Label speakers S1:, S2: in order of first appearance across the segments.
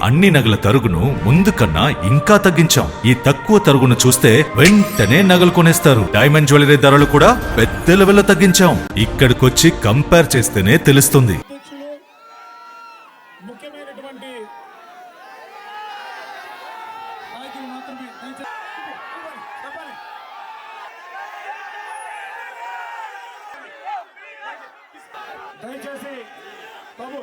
S1: అన్ని నగల తరుగును ముందు కన్నా ఇంకా తగ్గించాం. ఈ తక్కువ తరుగును చూస్తే వెంటనే నగలు కొనేస్తారు. డైమండ్ జ్యువెలరీ ధరలు కూడా పెద్ద లెవెల్లో తగ్గించాం. ఇక్కడికొచ్చి కంపేర్ చేస్తేనే తెలుస్తుంది.
S2: దయచేసి బాబు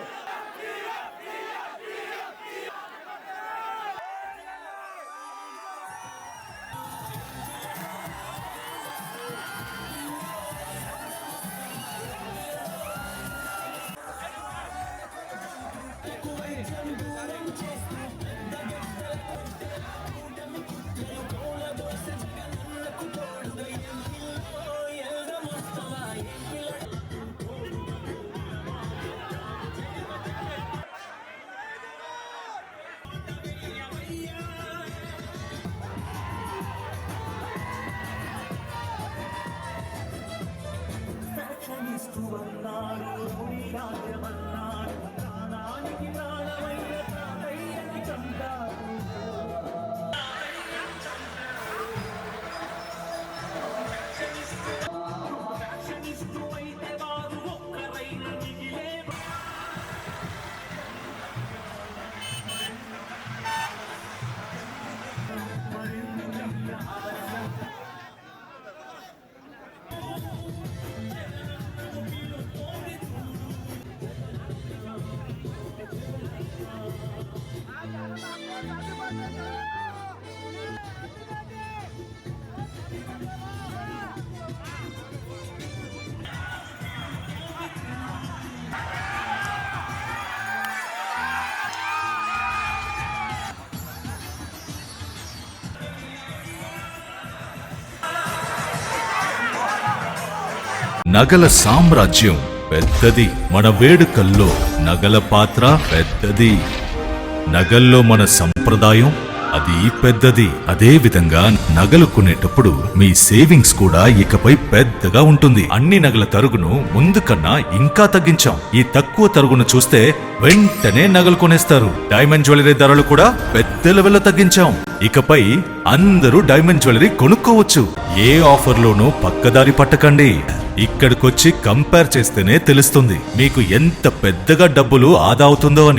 S1: నగల సామ్రాజ్యం పెద్దది. మన వేడుకల్లో నగల పాత్ర పెద్దది. నగల్లో మన సంప్రదాయం అది పెద్దది. అదే విధంగా నగలు కొనేటప్పుడు మీ సేవింగ్స్ కూడా ఇకపై పెద్దగా ఉంటుంది. అన్ని నగల తరుగును ముందు కన్నా ఇంకా తగ్గించాం. ఈ తక్కువ తరుగును చూస్తే వెంటనే నగలు కొనేస్తారు. డైమండ్ జ్యువెలరీ ధరలు కూడా పెద్ద లెవెల్లో తగ్గించాం. ఇకపై అందరూ డైమండ్ జ్యువెలరీ కొనుక్కోవచ్చు. ఏ ఆఫర్లోనూ పక్కదారి పట్టకండి. ఇక్కడికొచ్చి కంపేర్ చేస్తేనే తెలుస్తుంది మీకు ఎంత పెద్దగా డబ్బులు ఆదా అవుతుందో అని.